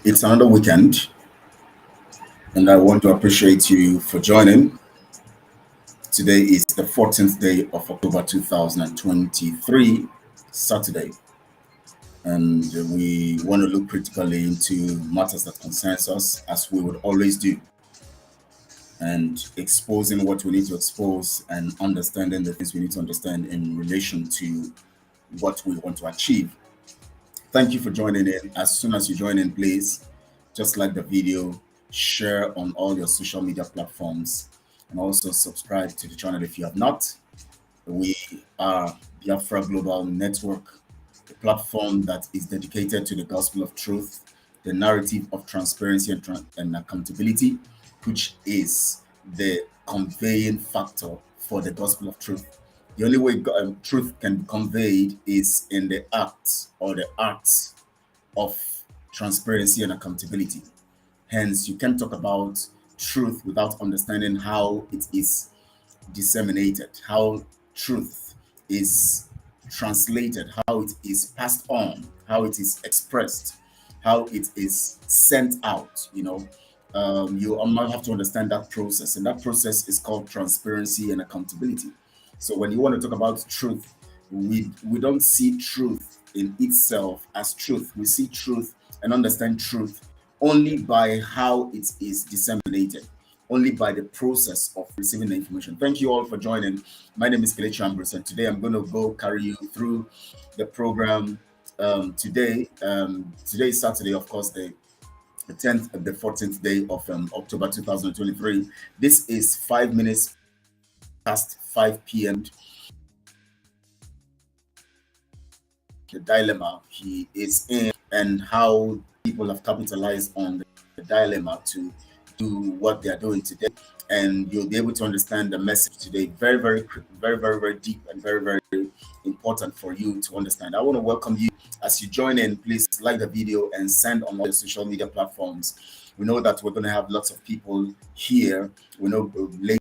It's another weekend, and I want to appreciate you for joining. Today is the 14th day of October 2023, Saturday, and we want to look critically into matters that concerns us, as we would always do, and exposing what we need to expose and understanding the things we need to understand in relation to what we want to achieve. Thank you for joining in. As soon as you join in, please just like the video, share on all your social media platforms, and also subscribe to the channel if you have not. We are Biafra Global Network, a platform that is dedicated to the gospel of truth, the narrative of transparency and accountability, which is the conveying factor for the gospel of truth. The only way truth can be conveyed is in the acts or the arts of transparency and accountability. Hence, you can talk about truth without understanding how it is disseminated, how truth is translated, how it is passed on, how it is expressed, how it is sent out. You might have to understand that process, and that process is called transparency and accountability. So when you want to talk about truth, we don't see truth in itself as truth. We see truth and understand truth only by how it is disseminated, only by the process of receiving the information. Thank you all for joining. My name is Kelechi Ambrose, and today I'm going to go carry you through the program. Today is Saturday, of course, the 10th and the 14th day of October 2023. This is 5 minutes past 5 p.m. The dilemma he is in and how people have capitalized on the dilemma to do what they are doing today, and you'll be able to understand the message today. Very deep and very important for you to understand. I want to welcome you as you join in. Please like the video and send on all the social media platforms. We know that we're going to have lots of people here. We know later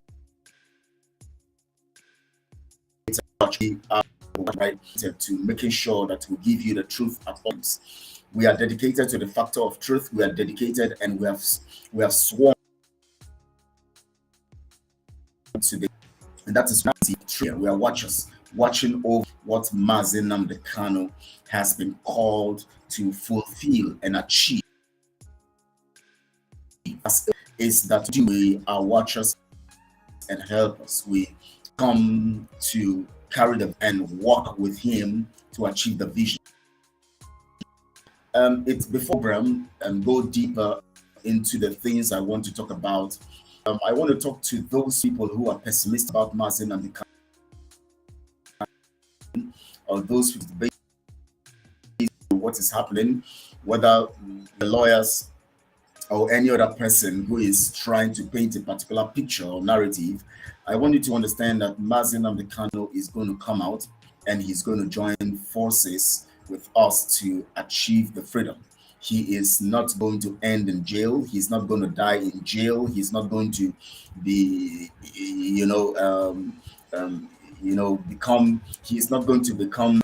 right to making sure that we give you the truth at once. We are dedicated to the factor of truth. We are dedicated, and we have sworn to the, and that is true. We are watching over what Mazi Nnamdi Kanu has been called to fulfill and achieve. Is that we are watchers and helpers. We come to carry them and walk with him to achieve the vision. It's before program and go deeper into the things I want to talk about. I want to talk to those people who are pessimistic about Mazi Nnamdi Kanu, or those who debate what is happening, whether the lawyers or any other person who is trying to paint a particular picture or narrative. I want you to understand that Mazi Nnamdi Kanu is going to come out and he's going to join forces with us to achieve the freedom. He is not going to end in jail. He's not going to die in jail. He's not going to be, become. He's not going to become,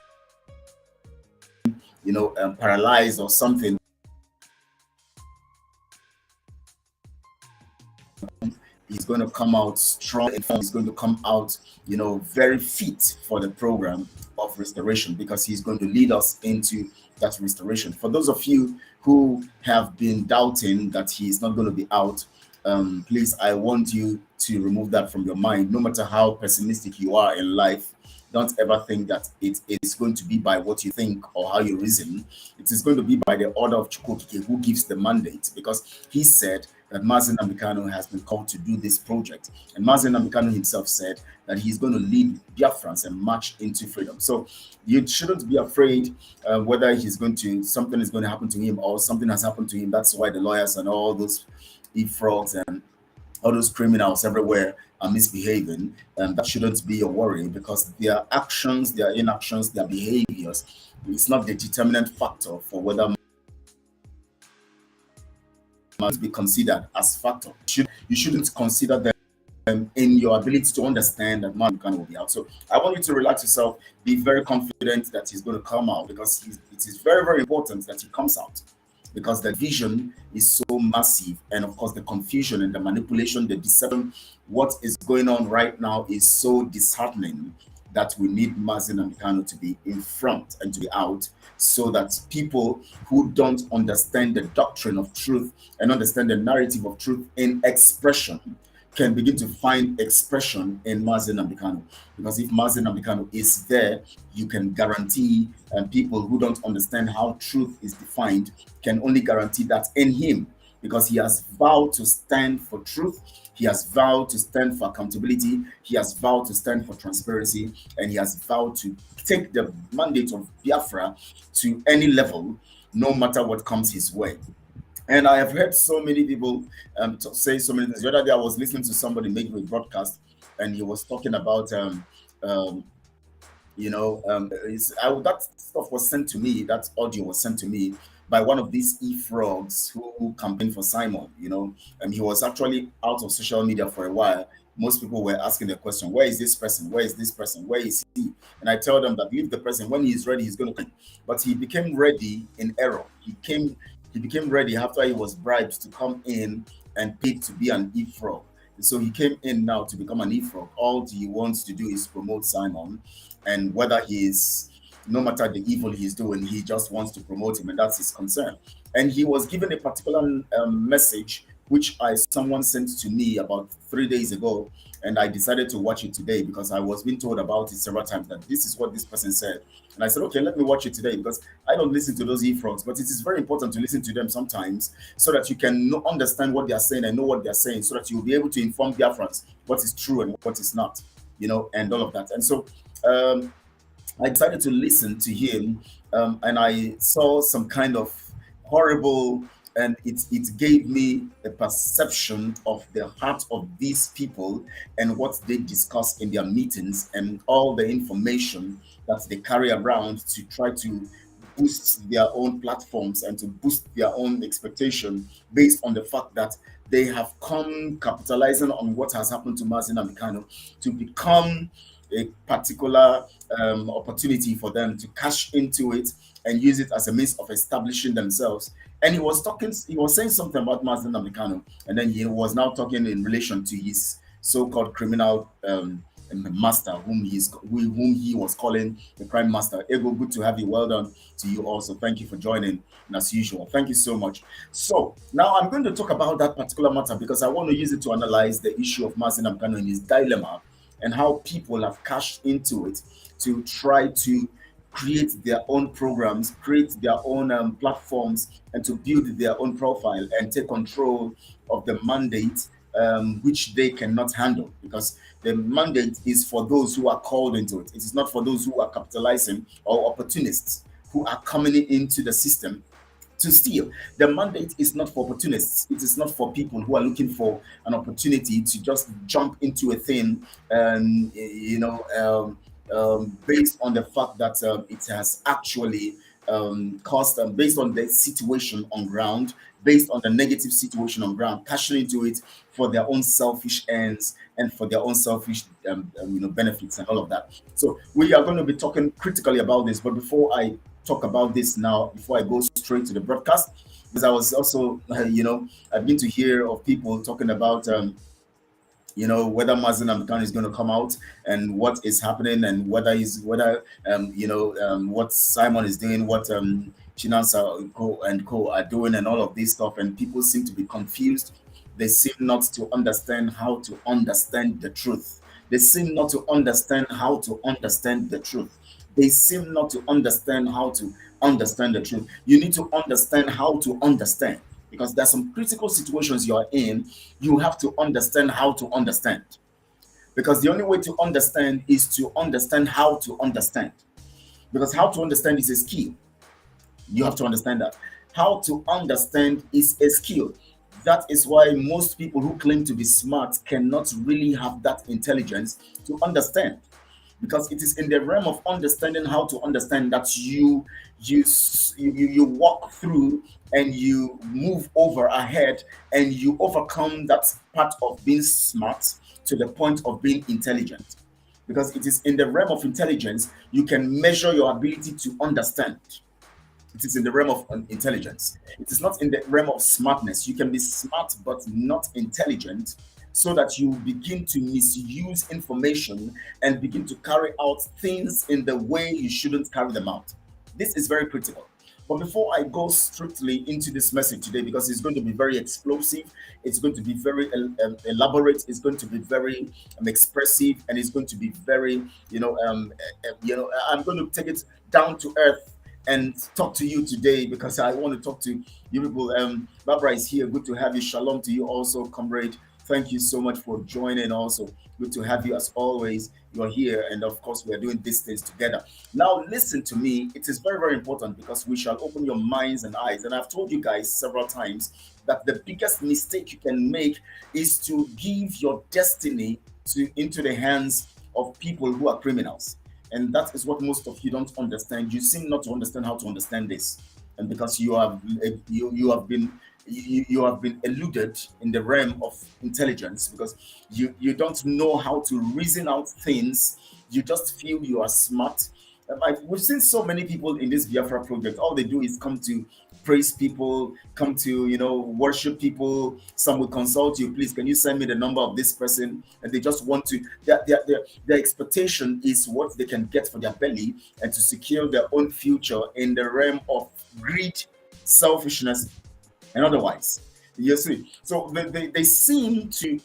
paralyzed or something. He's going to come out strong and he's going to come out, very fit for the program of restoration, because he's going to lead us into that restoration. For those of you who have been doubting that he's not going to be out, please, I want you to remove that from your mind. No matter how pessimistic you are in life, don't ever think that it is going to be by what you think or how you reason. It is going to be by the order of Chukwokike, who gives the mandate, because he said that Mazi Nnamdi Kanu has been called to do this project. And Mazi Nnamdi Kanu himself said that he's going to lead Biafrans and march into freedom. So you shouldn't be afraid whether something is going to happen to him or something has happened to him. That's why the lawyers and all those frogs and all those criminals everywhere are misbehaving. And that shouldn't be a worry, because their actions, their inactions, their behaviors, it's not the determinant factor for whether must be considered as factor. You shouldn't consider them in your ability to understand that man will be out. So I want you to relax yourself, be very confident that he's going to come out, because it is very important that he comes out. because the vision is so massive, and of course the confusion and the manipulation, the deception, what is going on right now is so disheartening that we need Mazi Nnamdi Kanu to be in front and to be out, so that people who don't understand the doctrine of truth and understand the narrative of truth in expression can begin to find expression in Mazi Nnamdi Kanu. Because if Mazi Nnamdi Kanu is there, you can guarantee people who don't understand how truth is defined can only guarantee that in him, because he has vowed to stand for truth, he has vowed to stand for accountability, he has vowed to stand for transparency, and he has vowed to take the mandate of Biafra to any level, no matter what comes his way. And I have heard so many people say so many things. The other day I was listening to somebody making a broadcast, and he was talking about um, that stuff was sent to me. That audio was sent to me by one of these e-frogs who campaigned for Simon. And he was actually out of social media for a while. Most people were asking the question, where is this person? Where is this person? Where is he? And I tell them that leave the person. When he is ready, he's going to come. But he became ready in error. He became ready after he was bribed to come in and paid to be an e-frog. So he came in now to become an e-frog. All he wants to do is promote Simon, and whether no matter the evil he's doing, he just wants to promote him, and that's his concern. And he was given a particular message which someone sent to me about 3 days ago, and I decided to watch it today because I was being told about it several times that this is what this person said. And I said, okay, let me watch it today, because I don't listen to those e-frogs, but it is very important to listen to them sometimes so that you can understand what they are saying and know what they are saying, so that you'll be able to inform Biafrans what is true and what is not, and all of that. And so I decided to listen to him, and I saw some kind of horrible, and it gave me a perception of the heart of these people and what they discuss in their meetings and all the information that they carry around to try to boost their own platforms and to boost their own expectation based on the fact that they have come capitalizing on what has happened to Mazi Nnamdi Kanu to become a particular opportunity for them to cash into it and use it as a means of establishing themselves. And he was saying something about Mazi Nnamdi Kanu, and then he was now talking in relation to his so-called criminal master, whom he was calling the crime master. Ego, good to have you. Well done to you also. Thank you for joining, and as usual, thank you so much. So now I'm going to talk about that particular matter because I want to use it to analyze the issue of Mazi Nnamdi Kanu and his dilemma, and how people have cashed into it to try to create their own programs, create their own platforms, and to build their own profile and take control of the mandate, which they cannot handle, because the mandate is for those who are called into it. It is not for those who are capitalizing or opportunists who are coming into the system to steal. The mandate is not for opportunists. It is not for people who are looking for an opportunity to just jump into a thing, and based on the fact that it has actually caused, based on the situation on ground, based on the negative situation on ground, cashing into it for their own selfish ends and for their own selfish benefits and all of that. So we are going to be talking critically about this. But before I talk about this now, before I go straight to the broadcast, because I was also, I've been to hear of people talking about, whether Mazi Nnamdi Kanu is going to come out and what is happening, and what Simon is doing, what Chinasa and co are doing, and all of this stuff. And people seem to be confused. They seem not to understand how to understand the truth. They seem not to understand how to understand the truth. They seem not to understand how to understand the truth. You need to understand how to understand, because there's some critical situations you are in. You have to understand how to understand, because the only way to understand is to understand how to understand, because how to understand is a skill. You have to understand that. How to understand is a skill. That is why most people who claim to be smart cannot really have that intelligence to understand, because it is in the realm of understanding how to understand that you walk through and you move over ahead and you overcome that part of being smart to the point of being intelligent. Because it is in the realm of intelligence you can measure your ability to understand. It is in the realm of intelligence. It is not in the realm of smartness. You can be smart but not intelligent, so that you begin to misuse information and begin to carry out things in the way you shouldn't carry them out. This is very critical. But before I go strictly into this message today, because it's going to be very explosive, it's going to be very elaborate, it's going to be very expressive, and it's going to be very, I'm going to take it down to earth and talk to you today, because I want to talk to you people. Barbara is here. Good to have you. Shalom to you also, comrade. Thank you so much for joining. Also, good to have you as always. You're here, and of course, we are doing these things together. Now, listen to me. It is very, very important, because we shall open your minds and eyes. And I've told you guys several times that the biggest mistake you can make is to give your destiny into the hands of people who are criminals. And that is what most of you don't understand. You seem not to understand how to understand this, and because you have been eluded in the realm of intelligence, because you don't know how to reason out things. You just feel you are smart. We've seen so many people in this Biafra project. All they do is come to praise people, come to worship people. Some will consult you. Please, can you send me the number of this person? And they just want to. Their expectation is what they can get for their belly, and to secure their own future in the realm of greed, selfishness, and otherwise. You see, so they seem to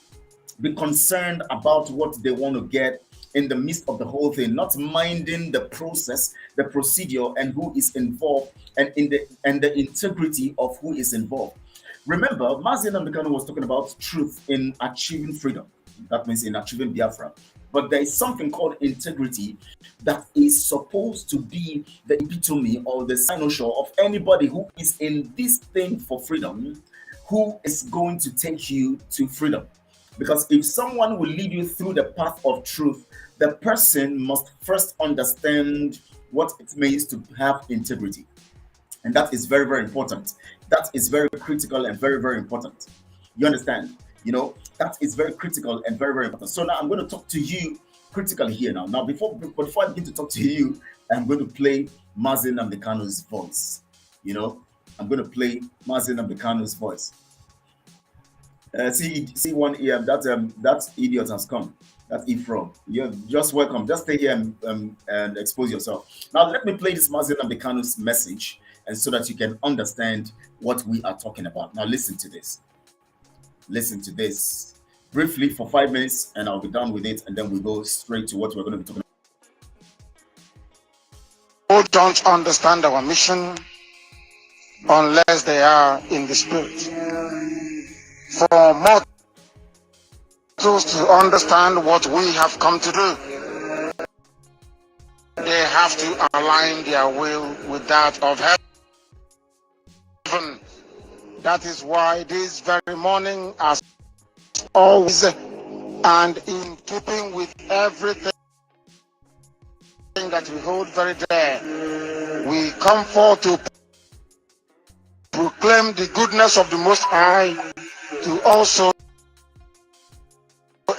be concerned about what they want to get in the midst of the whole thing, not minding the process, the procedure, and who is involved, and the integrity of who is involved. Remember, Mazi Nnamdi Kanu was talking about truth in achieving freedom. That means in achieving Biafra. But there is something called integrity that is supposed to be the epitome or the cynosure of anybody who is in this thing for freedom, who is going to take you to freedom. Because if someone will lead you through the path of truth, the person must first understand what it means to have integrity. And that is very, very important. That is very critical and very, very important. You understand? That is very critical and very, very important. So now I'm going to talk to you critically here now. Now, before I begin to talk to you, I'm going to play Mazi Nnamdi Kanu's voice. I'm going to play Mazi Nnamdi Kanu's voice. See one ear. That idiot has come. That's Ephraim. You're just welcome. Just stay here and expose yourself. Now let me play this Mazi Nnamdi Kanu's message, and so that you can understand what we are talking about. Now listen to this. Listen to this briefly for 5 minutes, and I'll be done with it, and then we go straight to what we're going to be talking about. Who don't understand our mission unless they are in the spirit. For mortals to understand what we have come to do, they have to align their will with that of heaven. That is why this very morning, as always, and in keeping with everything that we hold very dear, we come forth to proclaim the goodness of the Most High, to also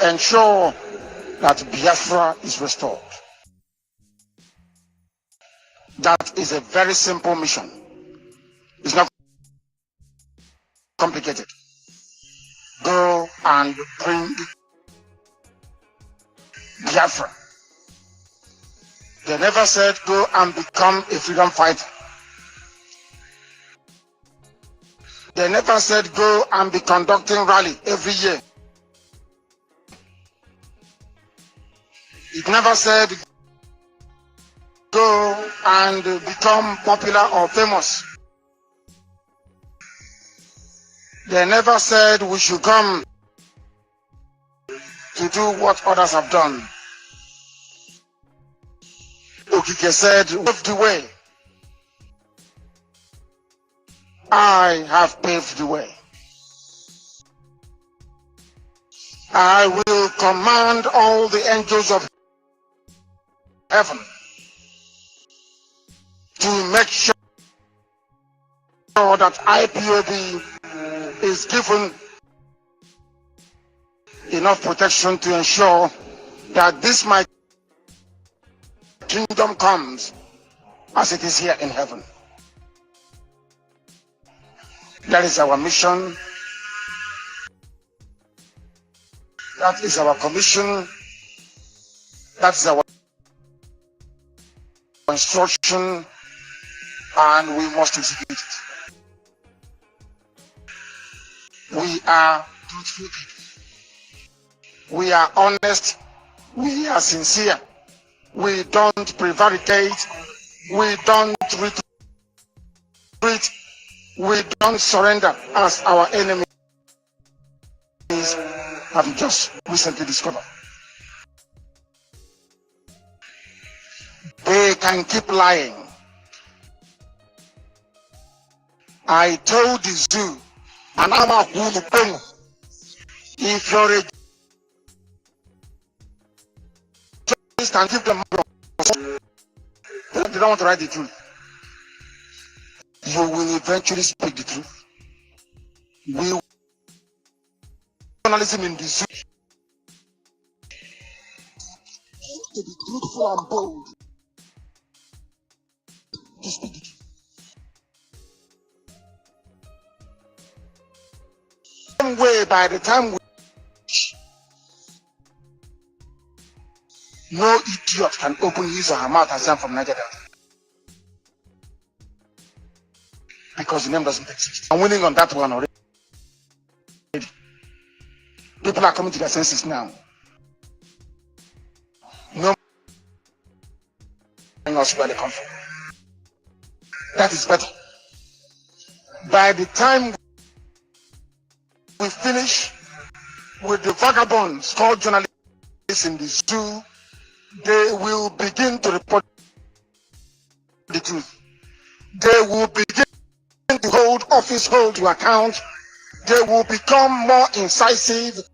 ensure that Biafra is restored. That is a very simple mission. It's not complicated. Go and bring Biafra. They never said go and become a freedom fighter. They never said go and be conducting rally every year. It never said go and become popular or famous. They never said we should come to do what others have done. Okike said, pave the way. I have paved the way. I will command all the angels of heaven to make sure that IPOB is given enough protection to ensure that this my kingdom comes as it is here in heaven. That is our mission. That is our commission. That is our instruction, and we must execute it. We are truthful people. We are honest. We are sincere. We don't prevaricate. We don't retreat. We don't surrender, as our enemies have just recently discovered. They can keep lying. I told the zoo, and I'm a woman, if you're a journalist and give them they don't want to write the truth, you will eventually speak the truth. We journalism in the zoo to be truthful and bold. To speak the truth. Same way, by the time no idiot can open his or her mouth and say I'm from Nigeria, because the name doesn't exist. I'm winning on that one already. People are coming to their senses now. No one knows where they come from. That is better. By the time we finish with the vagabonds called journalists in the zoo, they will begin to report the truth. They will begin to hold office, hold to account. They will become more incisive,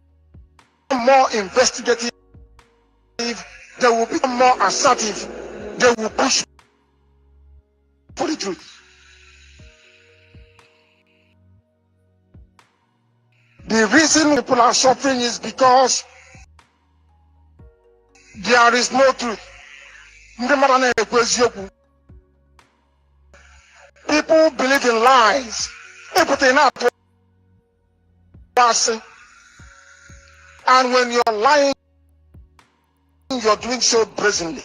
more investigative. They will become more assertive. They will push for the truth. The reason people are suffering is because there is no truth. People believe in lies. And when you're lying, you're doing so brazenly.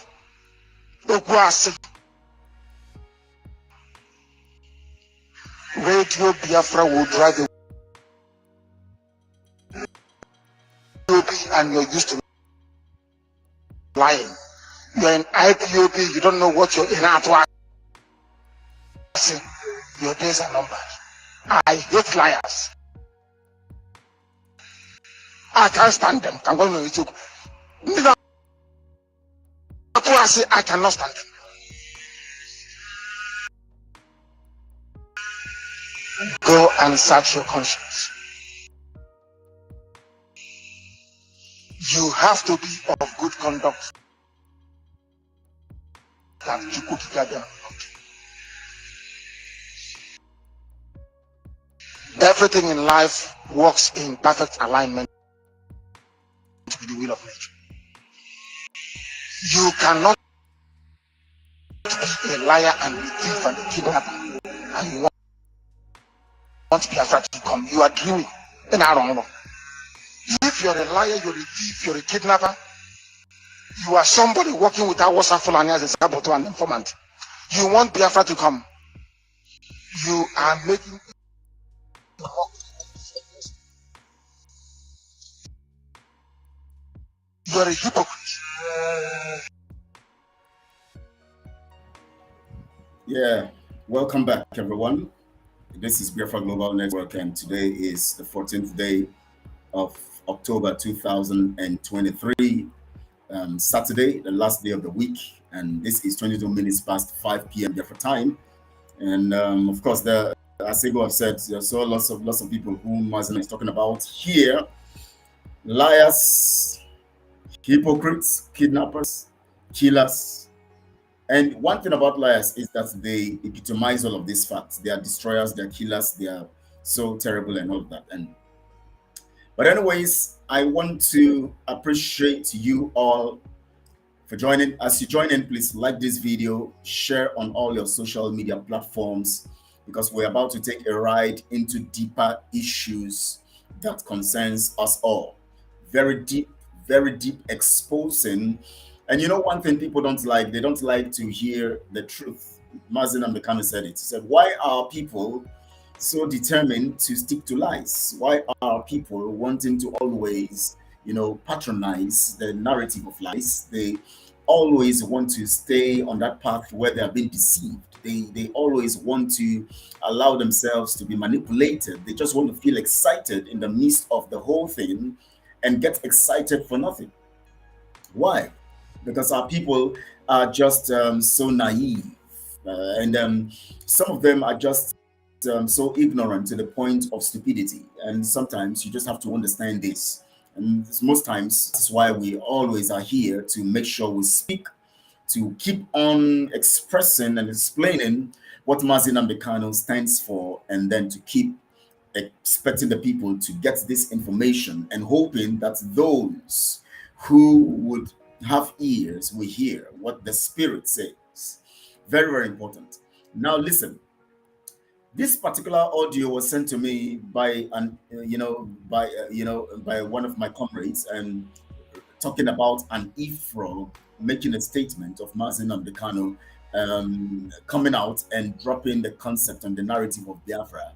Radio Biafra will drive away, and you're used to lying. You're in IPOB, you don't know what you're in at. Your days are numbered. I hate liars. I can't stand them. I'm going to YouTube. I cannot stand them. Go and search your conscience. You have to be of good conduct. That you could gather. Everything in life works in perfect alignment with the will of nature. You cannot be a liar and a thief and a kidnapper and you want Biafra to come. You are dreaming. Then I don't know. If you're a liar, you're a thief, you're a kidnapper, you are somebody working with our WhatsApp Fulani as a saboteur and informant. You want Biafra to come. You are making you're a hypocrite. Yeah, welcome back, everyone. This is Biafra Global Network, and today is the 14th day of October 2023, Saturday, the last day of the week, and this is 22 minutes past 5 p.m. Biafra time. And of course, as Ego have said, there's so lots of people who Mazen is talking about here: liars, hypocrites, kidnappers, killers. And one thing about liars is that they epitomize all of these facts. They are destroyers, they are killers, they are so terrible and all of that. But anyways, I want to appreciate you all for joining. As you join in, please like this video, share on all your social media platforms, because we're about to take a ride into deeper issues that concerns us all. Very deep exposing. And you know, one thing people don't like, they don't like to hear the truth. Mazin Amekano said it. He said, why are people so determined to stick to lies? Why are people wanting to always, patronize the narrative of lies? They always want to stay on that path where they are being deceived. They always want to allow themselves to be manipulated. They just want to feel excited in the midst of the whole thing and get excited for nothing. Why? Because our people are just so naive. And some of them are just so ignorant to the point of stupidity. And sometimes you just have to understand this. And most times, this is why we always are here to make sure we speak, to keep on expressing and explaining what Mazin Ambekano stands for, and then to keep expecting the people to get this information and hoping that those who would have ears will hear what the Spirit says. Very, very important. Now, listen. This particular audio was sent to me by by one of my comrades, and talking about an e-frog making a statement of Mazin Ambekano coming out and dropping the concept and the narrative of Biafra,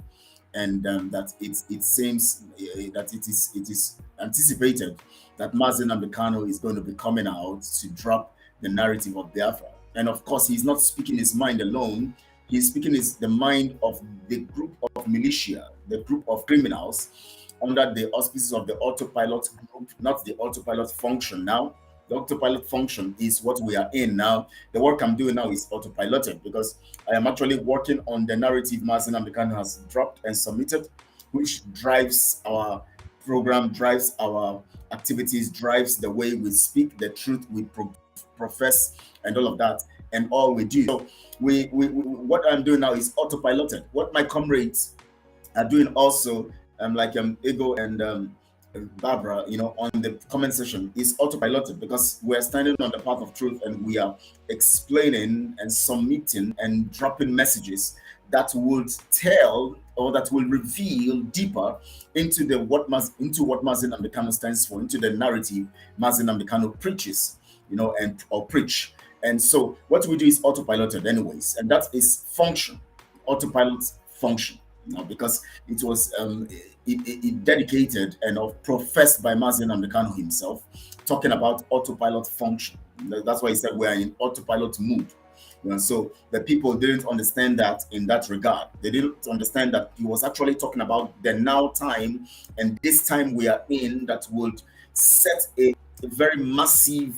and that it seems that it is anticipated that Mazin Ambekano is going to be coming out to drop the narrative of Biafra. And of course, he's not speaking his mind alone. He's speaking the mind of the group of militia, the group of criminals under the auspices of the autopilot group, not the autopilot function. Now, the autopilot function is what we are in now. The work I'm doing now is autopiloted because I am actually working on the narrative Mazin Ambekano has dropped and submitted, which drives our program, drives our activities, drives the way we speak, the truth we profess, and all of that, and all we do. So we what I'm doing now is autopiloted. What my comrades are doing also, like Ego and Barbara, on the comment section, is autopiloted, because we're standing on the path of truth and we are explaining and submitting and dropping messages that would tell, or that will reveal deeper into what Mazin Ambekano stands for, into the narrative Mazin Ambekano preaches, or preach. And so what we do is autopiloted anyways, and that is function, autopilot function. Because it was it dedicated and professed by Mazin Ambekano himself, talking about autopilot function. That's why he said we're in autopilot mood. So the people didn't understand that in that regard. They didn't understand that he was actually talking about the now time, and this time we are in, that would set a very massive,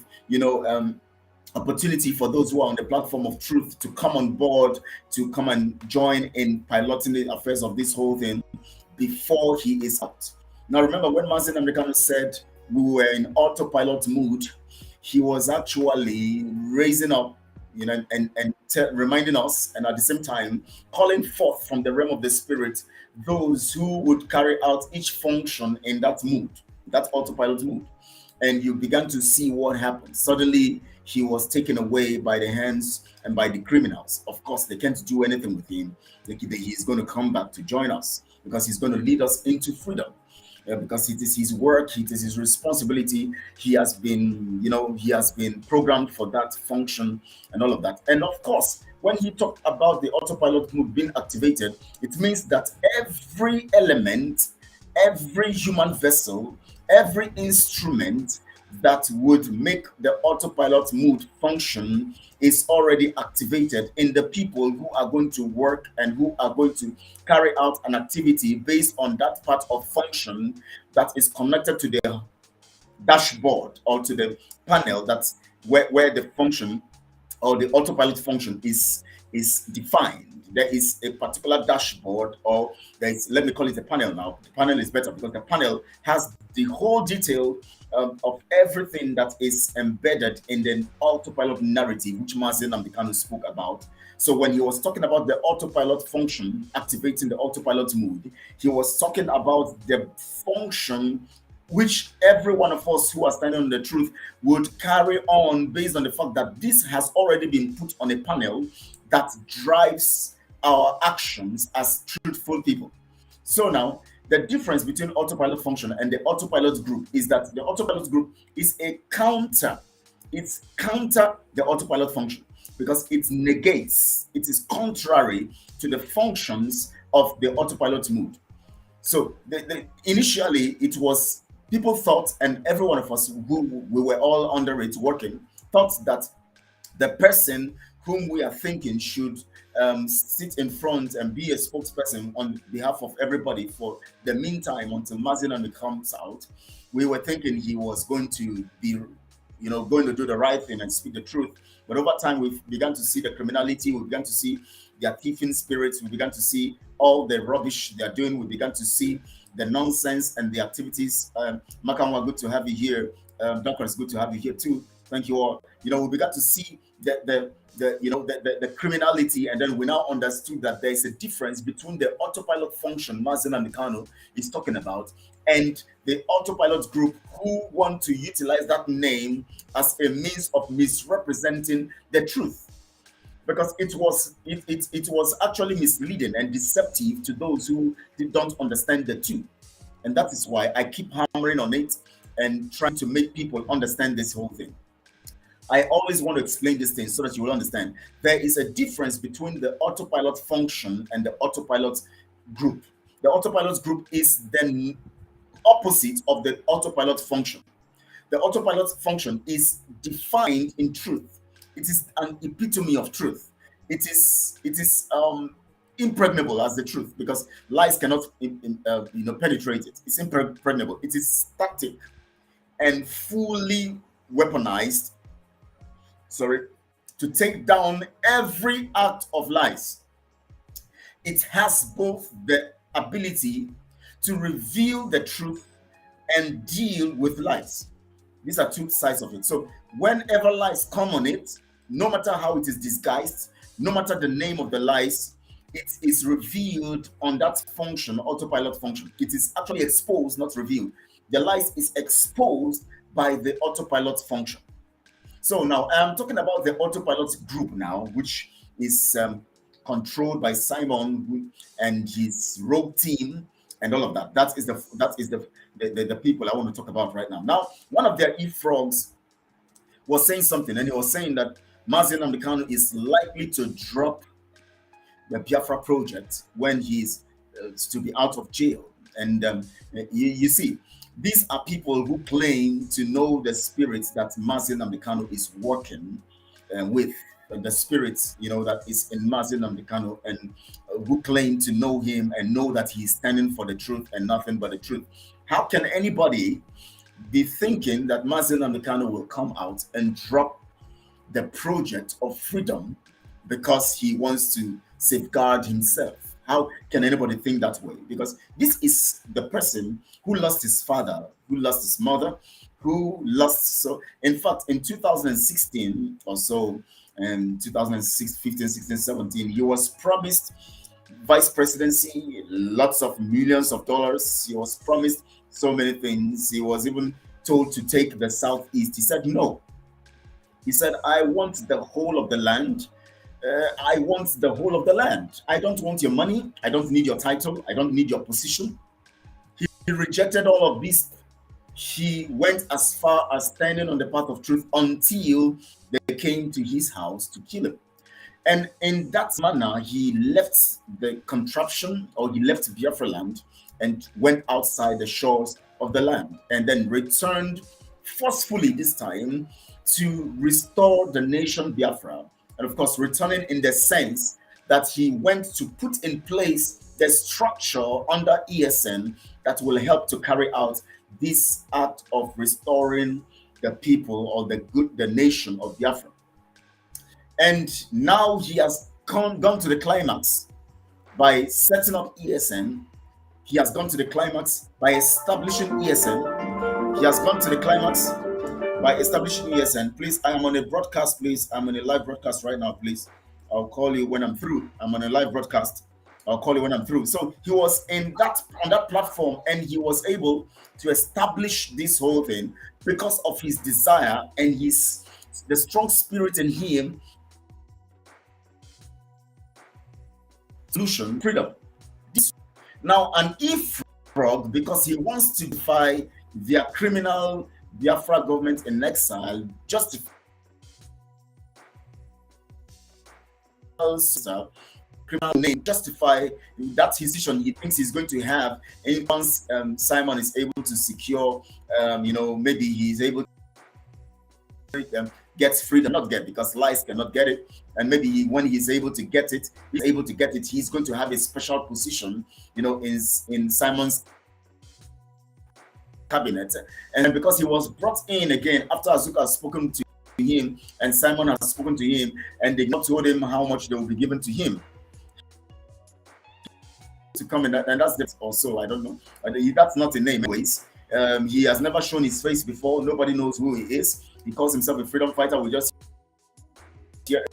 opportunity for those who are on the platform of truth to come on board, to come and join in piloting the affairs of this whole thing before he is out. Now, remember, when Mazin Ambekano said we were in autopilot mood, he was actually raising up, and reminding us, and at the same time calling forth from the realm of the Spirit those who would carry out each function in that mood, that autopilot mood. And you began to see what happened. Suddenly, he was taken away by the hands and by the criminals. Of course, they can't do anything with him. He's going to come back to join us, because he's going to lead us into freedom. Because it is his work, it is his responsibility. He has been, he has been programmed for that function and all of that. And of course, when he talked about the autopilot mode being activated, it means that every element, every human vessel, every instrument that would make the autopilot mode function is already activated in the people who are going to work and who are going to carry out an activity based on that part of function that is connected to the dashboard or to the panel that's where the function or the autopilot function is defined. There is a particular dashboard, or let me call it a panel now. The panel is better because the panel has the whole detail of everything that is embedded in the autopilot narrative, which Mazin Ambekano spoke about. So when he was talking about the autopilot function, activating the autopilot mode, he was talking about the function which every one of us who are standing on the truth would carry on, based on the fact that this has already been put on a panel that drives our actions as truthful people. So now, the difference between autopilot function and the autopilot group is that the autopilot group is a counter. It's counter the autopilot function because it negates, it is contrary to the functions of the autopilot mode. So initially it was, people thought, and every one of us who we were all under it working, thought that the person whom we are thinking should sit in front and be a spokesperson on behalf of everybody for the meantime until Mazinami comes out. We were thinking he was going to be, going to do the right thing and speak the truth. But over time, we began to see the criminality. We began to see their thieving spirits. We began to see all the rubbish they are doing. We began to see the nonsense and the activities. Makanwa, good to have you here. Duncan, it's good to have you here too. Thank you all. We began to see the criminality, and then we now understood that there is a difference between the autopilot function Mazen Mikano is talking about and the autopilot group who want to utilize that name as a means of misrepresenting the truth, because it was actually misleading and deceptive to those who don't understand the two. And that is why I keep hammering on it and trying to make people understand this whole thing. I always want to explain this thing so that you will understand. There is a difference between the autopilot function and the autopilot group. The autopilot group is the opposite of the autopilot function. The autopilot function is defined in truth. It is an epitome of truth. It is impregnable as the truth, because lies cannot penetrate it. It's impregnable. It is static and fully weaponized to take down every act of lies. It has both the ability to reveal the truth and deal with lies. These are two sides of it. So whenever lies come on it, no matter how it is disguised, no matter the name of the lies, it is revealed on that function, autopilot function. It is actually exposed, not revealed. The lies is exposed by the autopilot function. So now I'm talking about the autopilot group now, which is controlled by Simon and his rogue team and all of that. That is the people I want to talk about right now. Now, one of their e-frogs was saying something, and he was saying that Mazen Amdekano is likely to drop the Biafra project when he's to be out of jail. And you see, these are people who claim to know the spirits that Mazen Amdekano is working with, the spirits, that is in Mazen Amdekano, and who claim to know him and know that he's standing for the truth and nothing but the truth. How can anybody be thinking that Mazen Amdekano will come out and drop the project of freedom because he wants to safeguard himself? How can anybody think that way? Because this is the person who lost his father, who lost his mother, who lost. So, in fact, in 2016 or so, and 2015, 16, 17, he was promised vice presidency, lots of millions of dollars. He was promised so many things. He was even told to take the Southeast. He said no. He said, I want the whole of the land. I want the whole of the land. I don't want your money. I don't need your title. I don't need your position. He rejected all of this. He went as far as standing on the path of truth until they came to his house to kill him. And in that manner, he left the contraption, or he left Biafra land and went outside the shores of the land, and then returned forcefully this time to restore the nation Biafra. And of course, returning in the sense that he went to put in place the structure under ESN that will help to carry out this act of restoring the people, or the nation of Biafra. And now he has gone to the climax by setting up ESN. He has gone to the climax by establishing ESN. He has gone to the climax by establishing ESN. Please, I am on a broadcast, please. I'm on a live broadcast right now, please. I'll call you when I'm through. I'm on a live broadcast. I'll call you when I'm through. So he was on that platform, and he was able to establish this whole thing because of his desire and the strong spirit in him solution, freedom. Now, an frog, because he wants to defy their criminal Biafra government in exile, justify criminal name, justify that decision he thinks he's going to have. And once Simon is able to secure, maybe he's able to get freedom, not get, because lies cannot get it. And maybe when he's able to get it, he's going to have a special position, in Simon's cabinet. And because he was brought in again after Azuka has spoken to him and Simon has spoken to him, and they not told him how much they will be given to him to come in, and that's it also. I don't know. That's not a name, anyways. He has never shown his face before. Nobody knows who he is. He calls himself a freedom fighter. We just hear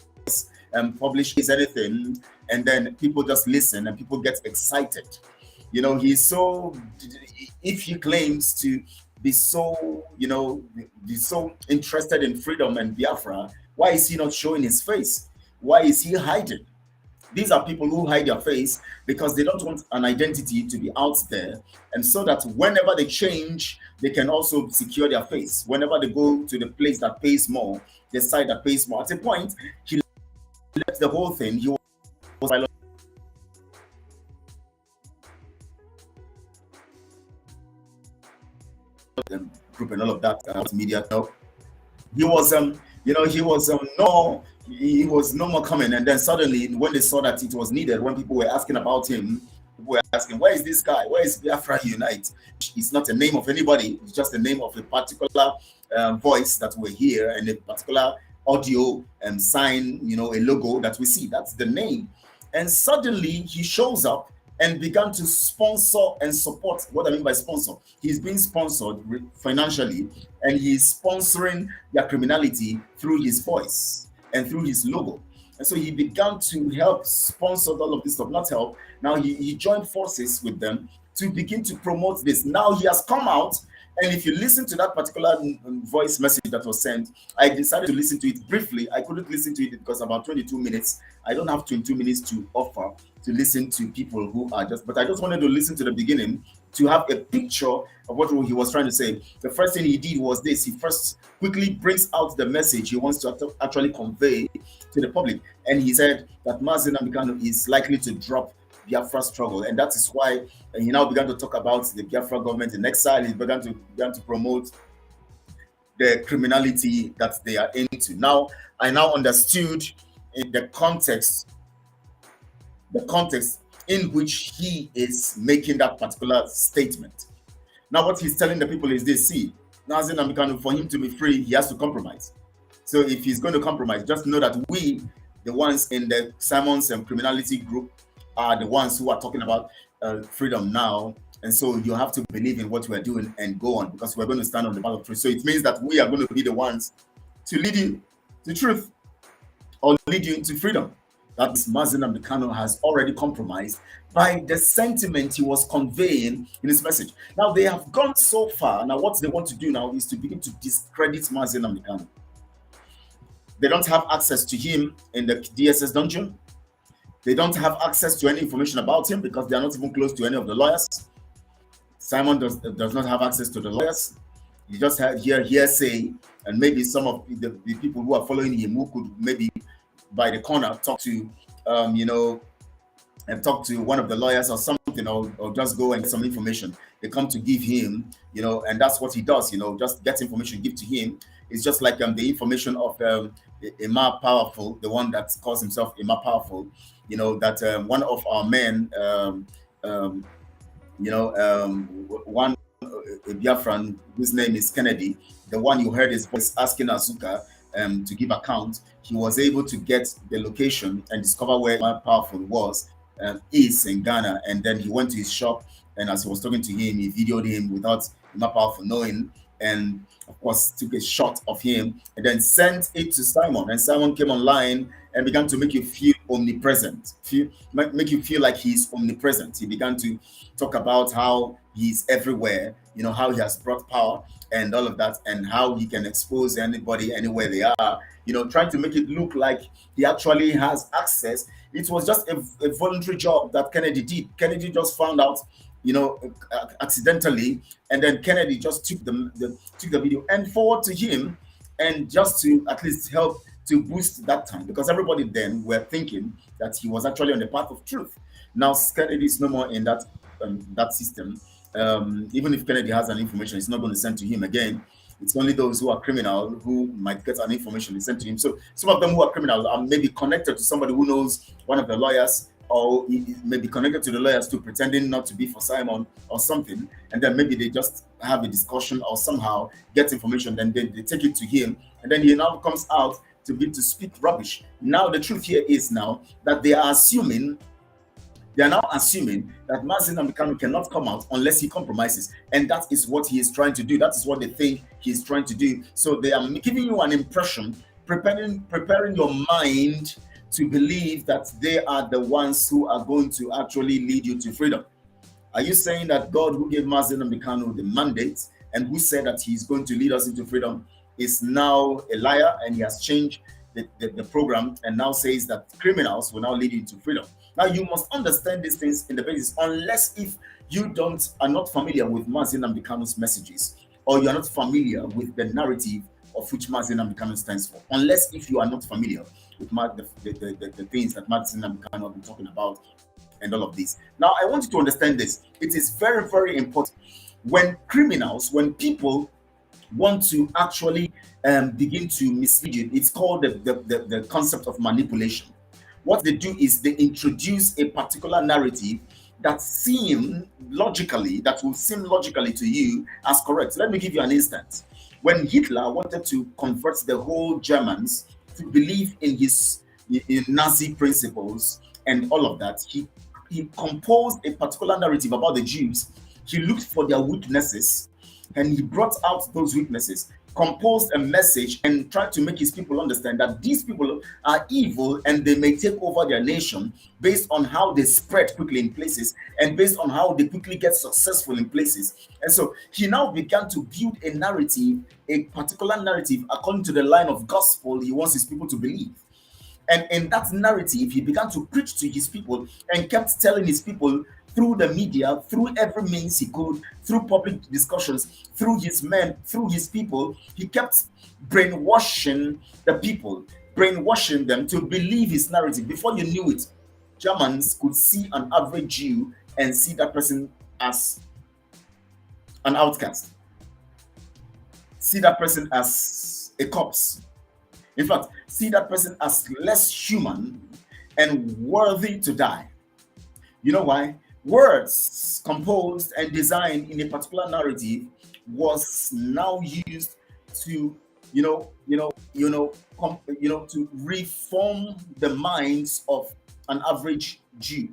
publish anything, and then people just listen and people get excited. He's so, if he claims to be so, be so interested in freedom and Biafra, why is he not showing his face? Why is he hiding? These are people who hide their face because they don't want an identity to be out there, and so that whenever they change, they can also secure their face. Whenever they go to the place that pays more, the side that pays more. At a point, he left the whole thing. He was group and all of that media talk. He was no more coming, and then suddenly when they saw that it was needed, when people were asking about him, people were asking, where is this guy? Where is Biafra Unite? It's not a name of anybody, it's just the name of a particular voice that we hear, and a particular audio and sign, a logo that we see. That's the name. And suddenly he shows up and began to sponsor and support. What I mean by sponsor, he's being sponsored financially, and he's sponsoring their criminality through his voice and through his logo. And so he began to help sponsor all of this stuff, not help. Now he joined forces with them to begin to promote this. Now he has come out, and if you listen to that particular voice message that was sent, I decided to listen to it briefly. I couldn't listen to it because about 22 minutes. I don't have 22 minutes to offer to listen to people who are but I just wanted to listen to the beginning to have a picture of what he was trying to say. The first thing he did was this. He first quickly brings out the message he wants to actually convey to the public. And he said that Mazi Nnamdi Kanu is likely to drop Biafra struggle, and that is why he now began to talk about the Biafra government in exile. He began to promote the criminality that they are into. Now, I now understood in the context in which he is making that particular statement. Now, what he's telling the people is this: see, Mazi Nnamdi Kanu, for him to be free, he has to compromise. So if he's going to compromise, just know that we, the ones in the Simon's and criminality group, are the ones who are talking about freedom now. And so you have to believe in what we're doing and go on, because we're going to stand on the path of truth. So it means that we are going to be the ones to lead you to truth, or lead you into freedom. That Mazi Nnamdi Kanu has already compromised by the sentiment he was conveying in his message. Now they have gone so far. Now what they want to do now is to begin to discredit Mazi Nnamdi Kanu. They don't have access to him in the DSS dungeon. They don't have access to any information about him because they are not even close to any of the lawyers. Simon does not have access to the lawyers. You just have hearsay, and maybe some of the people who are following him who could maybe by the corner talk to and talk to one of the lawyers or something, or just go and get some information. They come to give him, and that's what he does, just get information, give to him. It's just like the information of Emma Powerful, the one that calls himself Emma Powerful, that one of our men, one Biafran, whose name is Kennedy, the one you heard his voice asking Azuka to give account, he was able to get the location and discover where Emma Powerful is in Ghana. And then he went to his shop, and as he was talking to him, he videoed him without Emma Powerful knowing, and of course took a shot of him and then sent it to Simon. And Simon came online and began to make you feel omnipresent, make you feel like he's omnipresent. He began to talk about how he's everywhere, how he has brought power and all of that, and how he can expose anybody anywhere they are, trying to make it look like he actually has access. It was just a voluntary job that Kennedy did. Kennedy just found out, accidentally, and then Kennedy just took the video and forward to him, and just to at least help to boost that time, because everybody then were thinking that he was actually on the path of truth. Now Kennedy is no more in that system. Even if Kennedy has an information, it's not going to send to him again. It's only those who are criminal who might get an information sent to him. So some of them who are criminal are maybe connected to somebody who knows one of the lawyers, or maybe connected to the lawyers too, pretending not to be for Simon or something. And then maybe they just have a discussion or somehow get information, then they take it to him, and then he now comes out to speak rubbish. Now the truth here is now that they are now assuming that Mazi Nnamdi Kanu cannot come out unless he compromises. And that is what he is trying to do. That is what they think he is trying to do. So they are giving you an impression, preparing your mind to believe that they are the ones who are going to actually lead you to freedom. Are you saying that God, who gave Mazi Nnamdi Kanu the mandate and who said that he's going to lead us into freedom, is now a liar, and he has changed the program and now says that criminals will now lead you to freedom? Now you must understand these things in the basis, unless if you are not familiar with Mazi Nnamdi Kanu's messages, or you're not familiar with the narrative of which Mazi Nnamdi Kanu stands for. Unless if you are not familiar with the things that Mazi Nnamdi Kanu have been talking about and all of this. Now I want you to understand this. It is very, very important when people want to actually begin to mislead you. It's called the concept of manipulation. What they do is they introduce a particular narrative that will seem logically to you as correct. Let me give you an instance. When Hitler wanted to convert the whole Germans to believe in Nazi principles and all of that, he composed a particular narrative about the Jews. He looked for their weaknesses and he brought out those weaknesses, composed a message, and tried to make his people understand that these people are evil and they may take over their nation based on how they spread quickly in places and based on how they quickly get successful in places. And so he now began to build a particular narrative according to the line of gospel he wants his people to believe. And in that narrative, he began to preach to his people and kept telling his people through the media, through every means he could, through public discussions, through his men, through his people. He kept brainwashing the people, brainwashing them to believe his narrative. Before you knew it, Germans could see an average Jew and see that person as an outcast, see that person as a corpse. In fact, see that person as less human and worthy to die. You know why? Words composed and designed in a particular narrative was now used to, to reform the minds of an average Jew,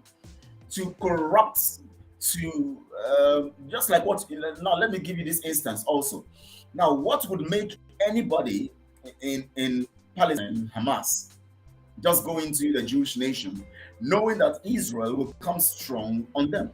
to corrupt, just like what. Now, let me give you this instance also. Now, what would make anybody in Palestine, Hamas, just go into the Jewish nation, knowing that Israel will come strong on them?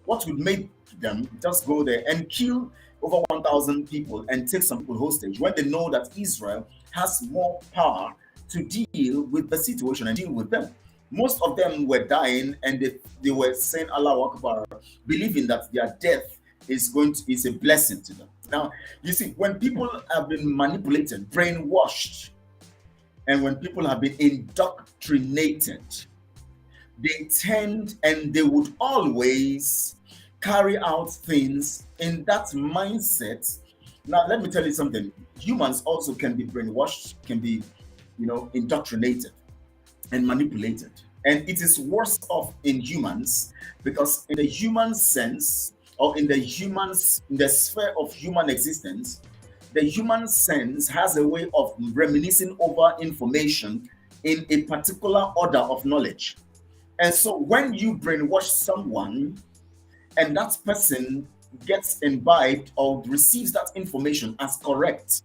What would make them just go there and kill over 1,000 people and take some people hostage when they know that Israel has more power to deal with the situation and deal with them? Most of them were dying and they were saying Allahu Akbar, believing that their death is a blessing to them. Now, you see, when people have been manipulated, brainwashed, and when people have been indoctrinated, they tend and they would always carry out things in that mindset. Now, let me tell you something. Humans also can be brainwashed, can be, indoctrinated and manipulated. And it is worse off in humans, because in the human sense, or in the sphere of human existence, the human sense has a way of reminiscing over information in a particular order of knowledge. And so when you brainwash someone and that person gets imbibed or receives that information as correct,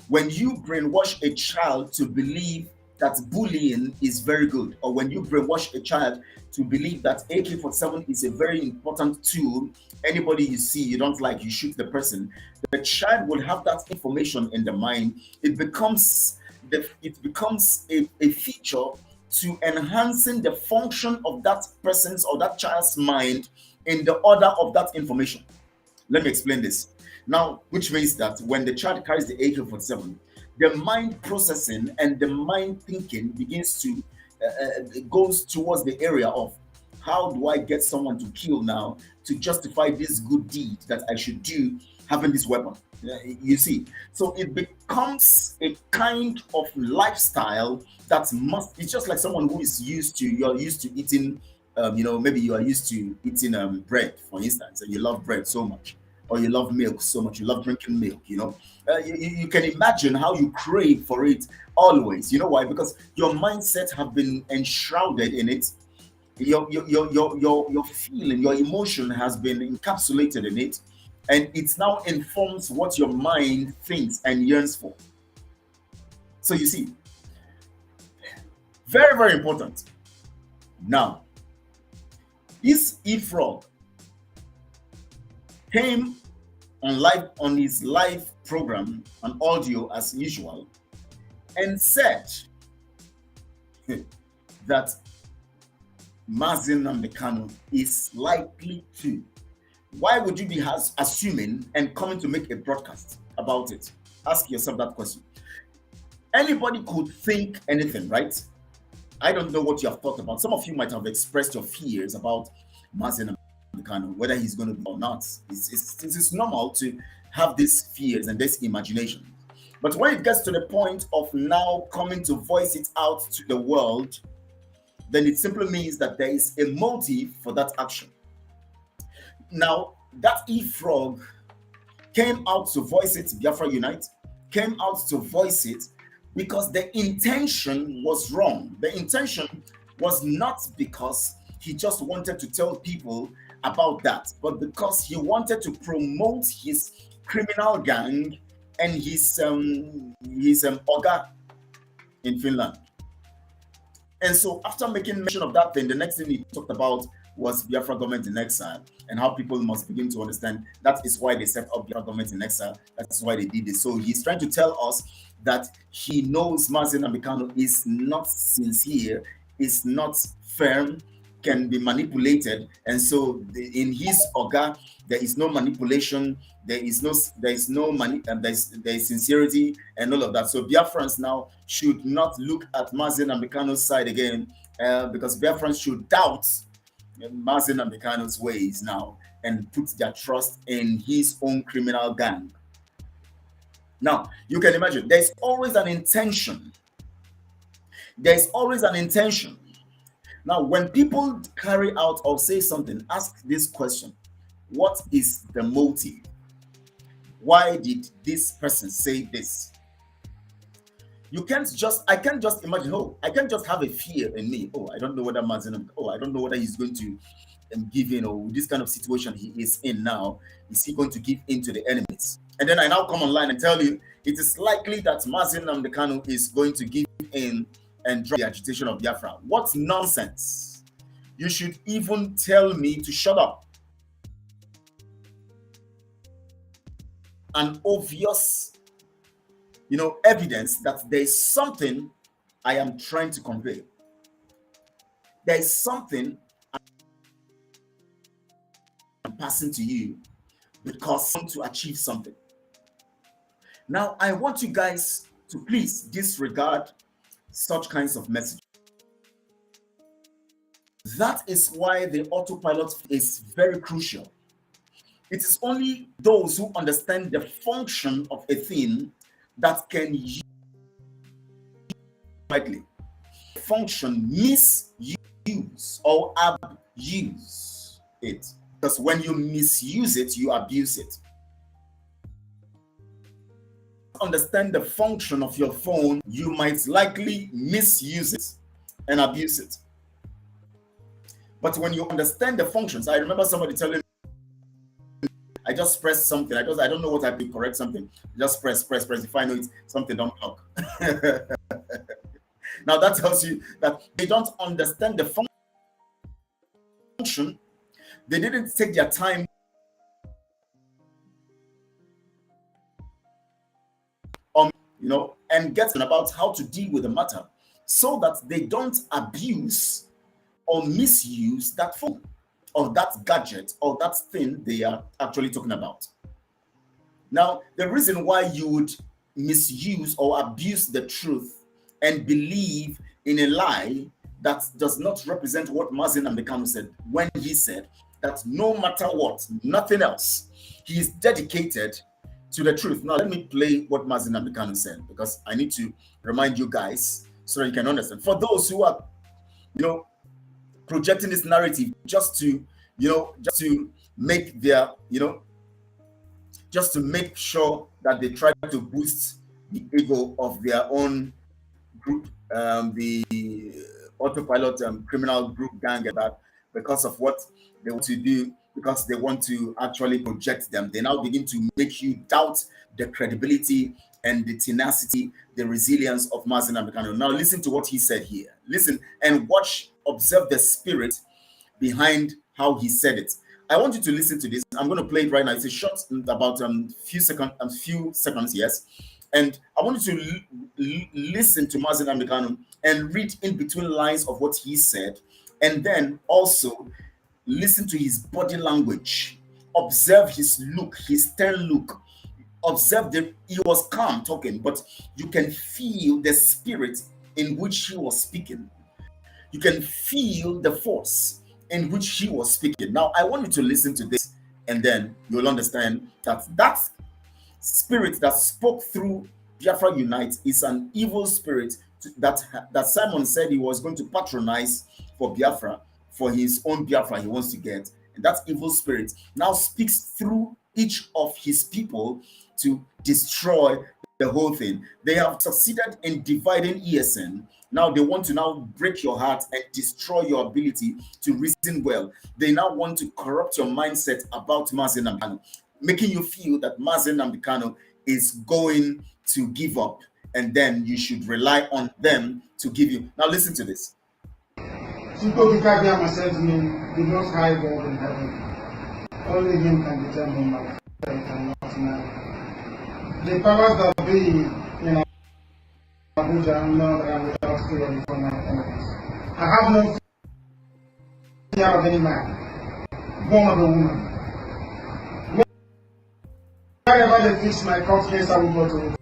when you brainwash a child to believe that bullying is very good, or when you brainwash a child to believe that AK-47 is a very important tool, anybody you see you don't like, you shoot the person, the child will have that information in the mind. It becomes a feature to enhancing the function of that person's or that child's mind in the order of that information. Let me explain this. Now, which means that when the child carries the AK-47, the mind processing and the mind thinking begins to goes towards the area of how do I get someone to kill now to justify this good deed that I should do having this weapon. You see, so it becomes a kind of lifestyle that must. It's just like someone who is you're used to eating. Maybe you are used to eating bread, for instance, and you love bread so much, or you love milk so much, you love drinking milk. You can imagine how you crave for it always. You know why? Because your mindset have been enshrouded in it. Your feeling, your emotion has been encapsulated in it, and it now informs what your mind thinks and yearns for. So you see, very, very important. Now, this E-Frog came on his live program on audio as usual and said that Mazi Nnamdi Kanu is likely to. Why would you be assuming and coming to make a broadcast about it? Ask yourself that question. Anybody could think anything, right? I don't know what you have thought about. Some of you might have expressed your fears about Mazi Nnamdi Kanu, whether he's going to be or not. It's normal to have these fears and this imagination. But when it gets to the point of now coming to voice it out to the world, then it simply means that there is a motive for that action. Now, that E-Frog came out to voice it, Biafra Unite, came out to voice it because the intention was wrong. The intention was not because he just wanted to tell people about that, but because he wanted to promote his criminal gang and his Oga in Finland. And so after making mention of that thing, the next thing he talked about was Biafra government in exile and how people must begin to understand that is why they set up Biafra government in exile. That's why they did this. So he's trying to tell us that he knows Mazi Nnamdi Kanu is not sincere, is not firm, can be manipulated, and so in his Oga there is no manipulation, there is sincerity and all of that. So Biafrans now should not look at Mazi Nnamdi Kanu's side again, because Biafrans should doubt Mazi Nnamdi Kanu's ways now and put their trust in his own criminal gang. Now you can imagine there's always an intention. There's always an intention. Now, when people carry out or say something, ask this question: what is the motive? Why did this person say this? I can't just imagine, I can't just have a fear in me. I don't know whether I don't know whether he's going to give in, or this kind of situation he is in now, is he going to give in to the enemies? And then I now come online and tell you, it is likely that Mazi Nnamdi Kanu is going to give in and drive the agitation of Biafra. What nonsense! You should even tell me to shut up. An obvious, evidence that there is something I am trying to convey. There is something I'm passing to you because I want to achieve something. Now, I want you guys to please disregard such kinds of messages. That is why the autopilot is very crucial. It is only those who understand the function of a thing that can use rightly. Function, misuse or abuse it. Because when you misuse it, you abuse it. Understand the function of your phone, you might likely misuse it and abuse it. But when you understand the functions, I remember somebody telling me, I just press something. I don't know what I do, correct something. Just press. If I know it's something, don't talk. Now that tells you that they don't understand the function. They didn't take their time on, and get about how to deal with the matter so that they don't abuse or misuse that phone or that gadget or that thing they are actually talking about. Now, the reason why you would misuse or abuse the truth and believe in a lie that does not represent what Mazen Amekano said when he said that no matter what, nothing else, he is dedicated to the truth. Now, let me play what Mazen Amekano said, because I need to remind you guys so that you can understand. For those who are, projecting this narrative just to make their, just to make sure that they try to boost the ego of their own group, the autopilot criminal group gang, and that because of what they want to do, because they want to actually project them, they now begin to make you doubt the credibility and the tenacity, the resilience of Mazen Amekano. Now listen to what he said here. Listen and watch, observe the spirit behind how he said it. I want you to listen to this. I'm going to play it right now. It's a short, about few seconds, yes. And I want you to listen to Mazen Amekano and read in between lines of what he said, and then also listen to his body language. Observe his look, his stern look. Observe that he was calm talking, but you can feel the spirit in which he was speaking. You can feel the force in which he was speaking. Now, I want you to listen to this, and then you'll understand that that spirit that spoke through Biafra Unite is an evil spirit that Simon said he was going to patronize for Biafra, for his own Biafra he wants to get. And that evil spirit now speaks through each of his people to destroy the whole thing. They have succeeded in dividing ESN. Now they want to now break your heart and destroy your ability to reason well. They now want to corrupt your mindset about Mazen Amekano, making you feel that Mazen Amekano is going to give up, and then you should rely on them to give you. Now listen to this. Simple Bikabia said to me, "Do not hide God in heaven. Only Him can determine my fate and not man." The powers that be in Abuja know that I am without fear before my enemies. I have no fear of any man, born of a woman. Wherever they fix my confidence, I will go to it.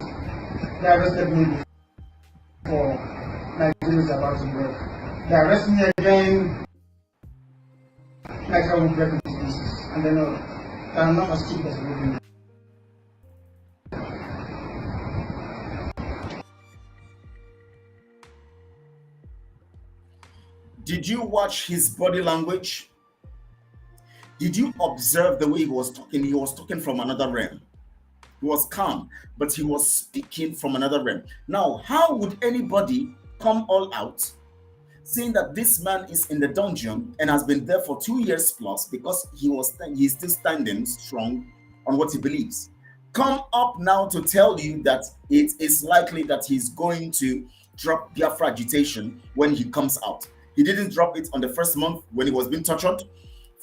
They arrested me before Nigeria is about to break. They arrest me again, like I will break into pieces. And they know that I'm not as stupid as living. Did you watch his body language? Did you observe the way he was talking? He was talking from another realm. He was calm, but he was speaking from another realm. Now, how would anybody come all out saying that this man is in the dungeon and has been there for 2 years plus because he's still standing strong on what he believes? Come up now to tell you that it is likely that he's going to drop Biafra agitation when he comes out. He didn't drop it on the first month when he was being tortured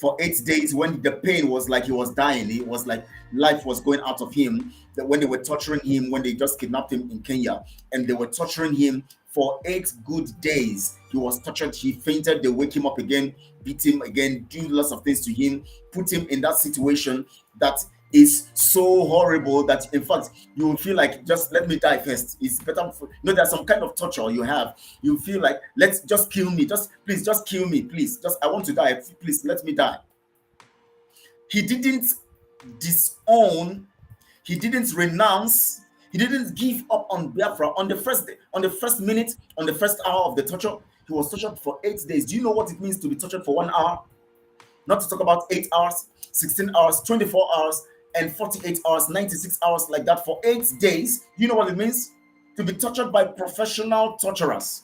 for 8 days, when the pain was like he was dying. It was like life was going out of him. That when they were torturing him, when they just kidnapped him in Kenya, and they were torturing him for 8 good days. He was tortured. He fainted. They wake him up again, beat him again, do lots of things to him, put him in that situation that is so horrible that in fact you will feel like, just let me die first. It's better for, there's some kind of torture you have. You feel like, let's just kill me, please just kill me, please, I want to die, please let me die. He didn't disown, he didn't renounce, he didn't give up on Biafra on the first day, on the first minute, on the first hour of the torture. He was tortured for 8 days. Do you know what it means to be tortured for 1 hour? Not to talk about 8 hours, 16 hours, 24 hours, and 48 hours, 96 hours, like that for 8 days. You know what it means? To be tortured by professional torturers,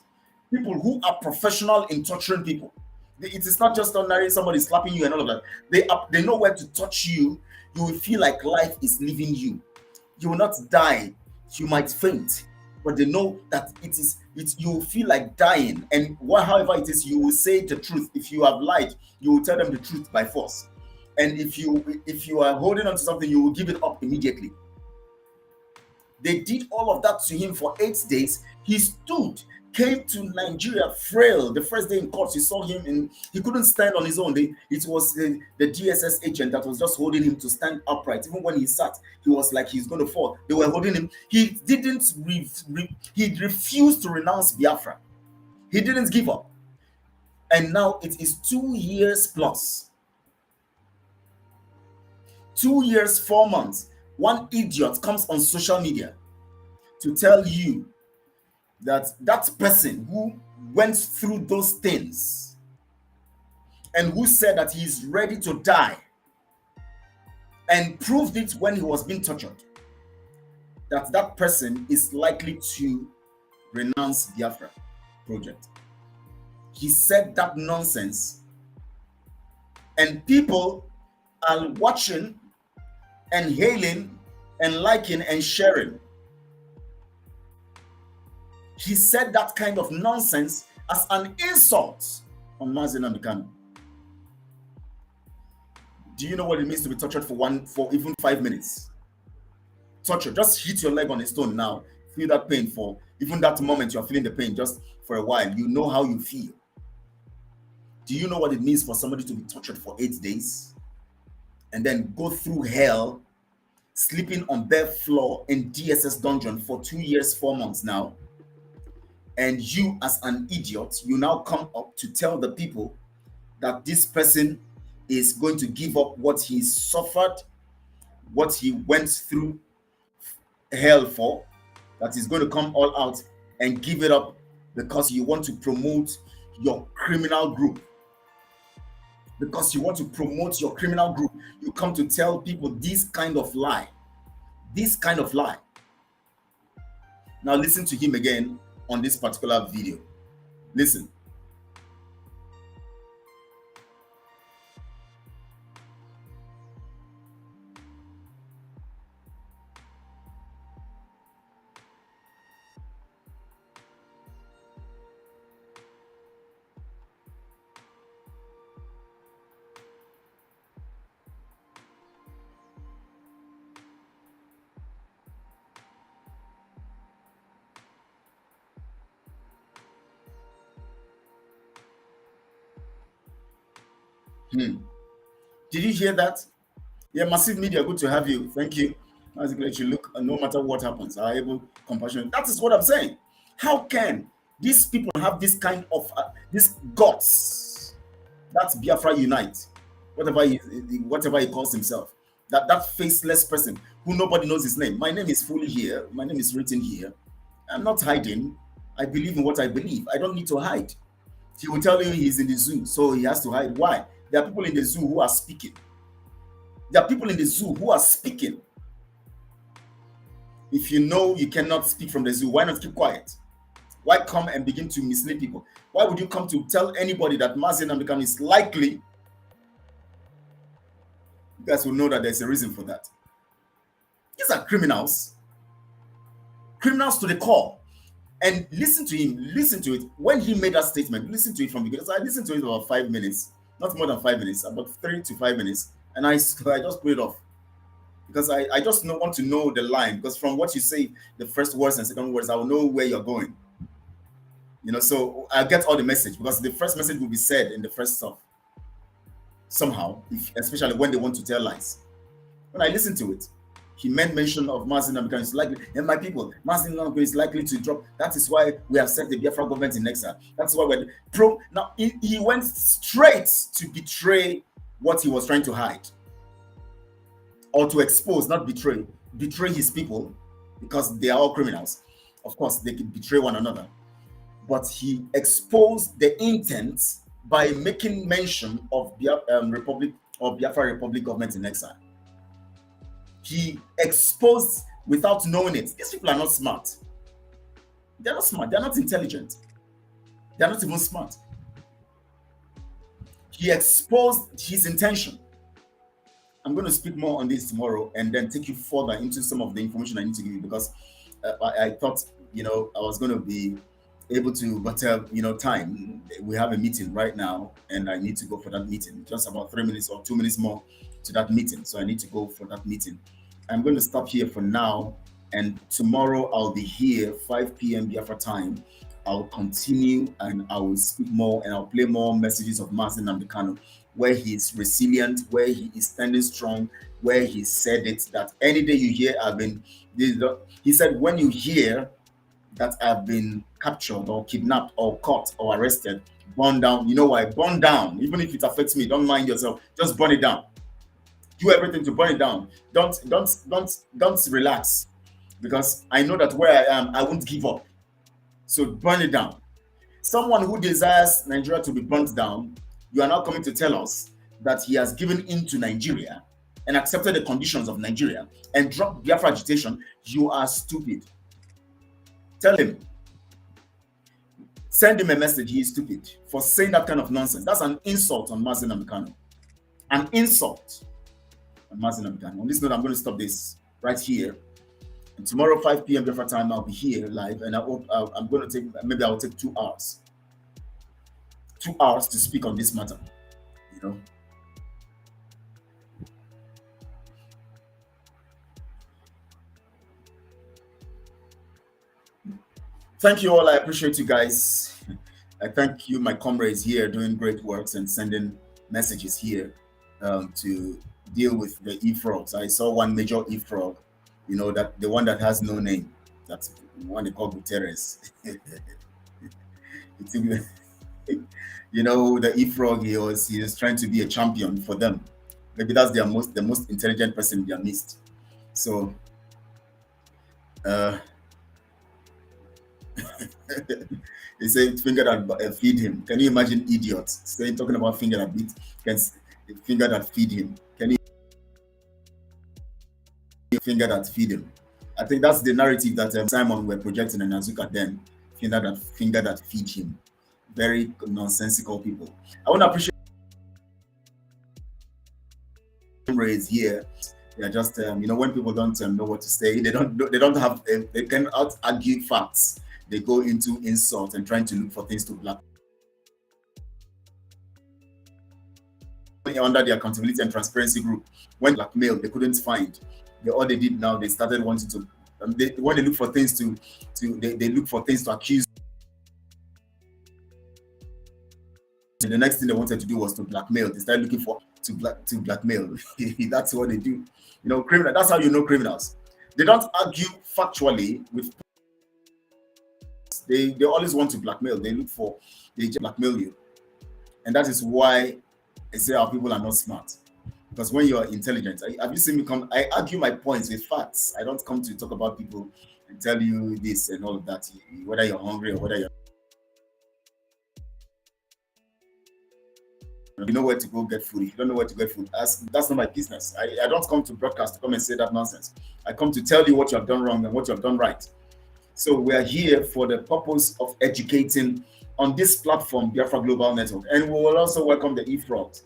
people who are professional in torturing people. It is not just ordinary somebody slapping you and all of that. They know where to touch you. You will feel like life is leaving you. You will not die. You might faint. but they know that you will feel like dying, and however it is, you will say the truth. If you have lied, you will tell them the truth by force, and if you are holding on to something, you will give it up immediately. They did all of that to him for 8 days. He stood, came to Nigeria frail. The first day in court, you saw him, and he couldn't stand on his own. It was the DSS agent that was just holding him to stand upright. Even when he sat, he was like he's going to fall. They were holding him. He didn't. He refused to renounce Biafra. He didn't give up. And now it is 2 years plus. 2 years, 4 months. One idiot comes on social media to tell you that that person who went through those things and who said that he is ready to die and proved it when he was being tortured, that person is likely to renounce the Biafra project. He said that nonsense, and people are watching and hailing and liking and sharing. He said that kind of nonsense as an insult on Mazi Nnamdi Kanu. Do you know what it means to be tortured for even 5 minutes? Torture, just hit your leg on a stone now. Feel that pain for even that moment you are feeling the pain just for a while. You know how you feel. Do you know what it means for somebody to be tortured for 8 days and then go through hell, sleeping on bare floor in DSS dungeon for 2 years, 4 months now? And you, as an idiot, you now come up to tell the people that this person is going to give up what he suffered, what he went through hell for, that he's going to come all out and give it up because you want to promote your criminal group. Because you want to promote your criminal group, you come to tell people this kind of lie. This kind of lie. Now listen to him again on this particular video. Listen. Did you hear that? Yeah, Massive Media, good to have you. Thank you. As you look, no matter what happens, are able compassion. That is what I'm saying. How can these people have this kind of this guts? That's Biafra Unite, whatever he calls himself. That faceless person who nobody knows his name. My name is fully here. My name is written here. I'm not hiding. I believe in what I believe. I don't need to hide. He will tell you he's in the zoo, so he has to hide. Why? There are people in the zoo who are speaking. There are people in the zoo who are speaking. If you know you cannot speak from the zoo, why not keep quiet? Why come and begin to mislead people? Why would you come to tell anybody that Mazi Nnamdi Kanu is likely? You guys will know that there's a reason for that. These are criminals. Criminals to the core. And listen to him, listen to it. When he made that statement, listen to it from because I listened to it about 5 minutes, not more than 5 minutes, about 3 to 5 minutes, and I just put it off because I just want to know the line, because from what you say, the first words and second words, I will know where you're going. You know, so I get all the message because the first message will be said in the first stuff somehow, especially when they want to tell lies. When I listen to it, he made mention of Mazi Nnamdi Kanu is likely, and my people, Mazi Nnamdi Kanu is likely to drop. That is why we have set the Biafra government in exile. That's why we're pro. Now he went straight to betray what he was trying to hide, or to expose, not betray his people, because they are all criminals. Of course, they can betray one another, but he exposed the intent by making mention of Biafra Republic government in exile. He exposed without knowing it. These people are not smart. They're not smart. They're not intelligent. They're not even smart. He exposed his intention. I'm going to speak more on this tomorrow and then take you further into some of the information I need to give you, because I thought I was going to be able to, but time. We have a meeting right now, and I need to go for that meeting. Just about 3 minutes or 2 minutes more to that meeting, so I need to go for that meeting. I'm going to stop here for now, and tomorrow I'll be here 5 p.m. Biafra time. I'll continue and I will speak more and I'll play more messages of Mazi Nnamdi Kanu, where he is resilient, where he is standing strong, where he said it that any day you hear he said, when you hear that I've been captured or kidnapped or caught or arrested, burn down. You know why? Burn down. Even if it affects me, don't mind yourself. Just burn it down. Do everything to burn it down. Don't relax, because I know that where I am, I won't give up. So burn it down. Someone who desires Nigeria to be burnt down, you are now coming to tell us that he has given in to Nigeria and accepted the conditions of Nigeria and dropped Biafra agitation. You are stupid. Tell him. Send him a message. He is stupid for saying that kind of nonsense. That's an insult on Mazi Nnamdi Kanu. An insult on Mazi Nnamdi Kanu. On this note, I'm going to stop this right here. And tomorrow, 5 p.m. Biafra time, I'll be here live, and I hope I'm going to take, maybe I'll take 2 hours. 2 hours to speak on this matter. Thank you all. I appreciate you guys. I thank you, my comrades here, doing great works and sending messages here to deal with the e-frogs. I saw one major e-frog, that the one that has no name. That's the one they call Guterres. The e-frog, he was trying to be a champion for them. Maybe that's the most intelligent person in their midst. So they say finger that feed him. Can you imagine idiots talking about finger that beat, finger that feed him? Can you finger that feed him? I think that's the narrative that Simon were projecting and Azuka then. Finger that feed him. Very nonsensical people. I want to appreciate comrades here. They are just when people don't know what to say, they cannot argue facts. They go into insult and trying to look for things to black under the accountability and transparency group. When blackmail, they couldn't find. All they did now, they started wanting to. When they look for things they look for things to accuse. And the next thing they wanted to do was to blackmail. They started looking for to blackmail. That's what they do. Criminal. That's how you know criminals. They don't argue factually with. They always want to blackmail. They just blackmail you, and that is why I say our people are not smart. Because when you are intelligent, have you seen me come? I argue my points with facts. I don't come to talk about people and tell you this and all of that. Whether you're hungry or whether you know where to go get food. If you don't know where to get food, that's not my business. I don't come to broadcast to come and say that nonsense. I come to tell you what you have done wrong and what you have done right. So we are here for the purpose of educating on this platform, Biafra Global Network. And we will also welcome the e-frogs.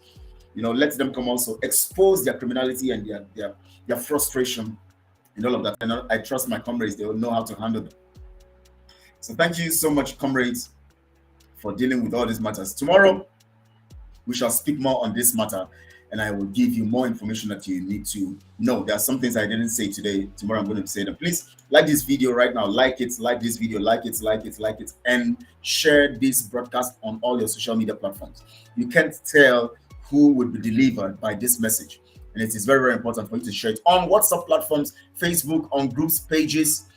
Let them come also expose their criminality and their frustration and all of that. And I trust my comrades, they will know how to handle them. So thank you so much, comrades, for dealing with all these matters. Tomorrow, we shall speak more on this matter, and I will give you more information that you need to know. There are some things I didn't say today. Tomorrow I'm going to say them. Please like this video right now. Like this video, like it, and share this broadcast on all your social media platforms. You can't tell who would be delivered by this message. And it is very, very important for you to share it on WhatsApp platforms, Facebook, on groups, pages,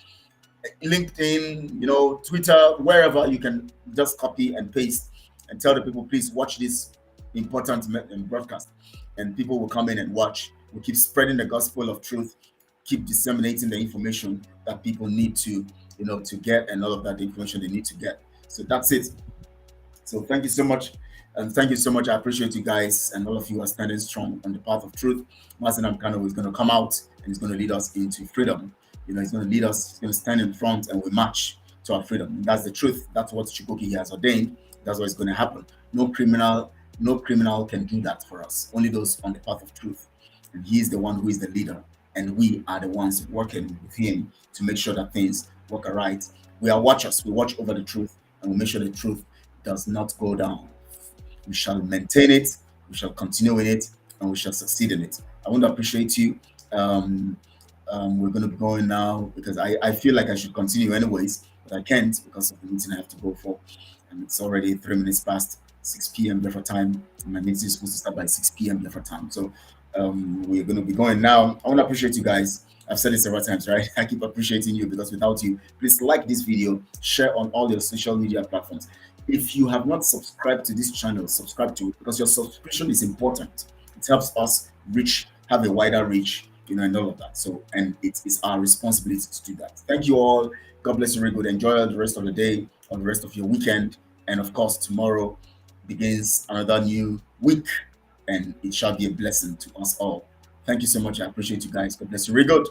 LinkedIn, Twitter, wherever. You can just copy and paste and tell the people, please watch this important broadcast. And people will come in and watch. We keep spreading the gospel of truth, keep disseminating the information that people need to, to get, and all of that information they need to get. So that's it. So thank you so much. And thank you so much. I appreciate you guys, and all of you are standing strong on the path of truth. Mazi Nnamdi Kanu is going to come out and he's going to lead us into freedom. He's going to lead us, he's going to stand in front, and we march to our freedom. And that's the truth. That's what Chukwuki has ordained. That's what's going to happen. No criminal can do that for us. Only those on the path of truth. And he is the one who is the leader. And we are the ones working with him to make sure that things walk aright. We are watchers. We watch over the truth, and we make sure the truth does not go down. We shall maintain it, we shall continue in it, and we shall succeed in it. I want to appreciate you. We're going to be going now because I feel like I should continue anyways, but I can't because of the meeting I have to go for. And it's already 3 minutes past 6 p.m. Biafra time. My meeting is supposed to start by 6 p.m. Biafra time. So we're going to be going now. I want to appreciate you guys. I've said it several times, right? I keep appreciating you because without you, please like this video, share on all your social media platforms. If you have not subscribed to this channel, subscribe to it because your subscription is important. It helps us have a wider reach, and all of that. So, and it is our responsibility to do that. Thank you all. God bless you very good. Enjoy the rest of the day or the rest of your weekend. And of course, tomorrow begins another new week, and it shall be a blessing to us all. Thank you so much. I appreciate you guys. God bless you very good.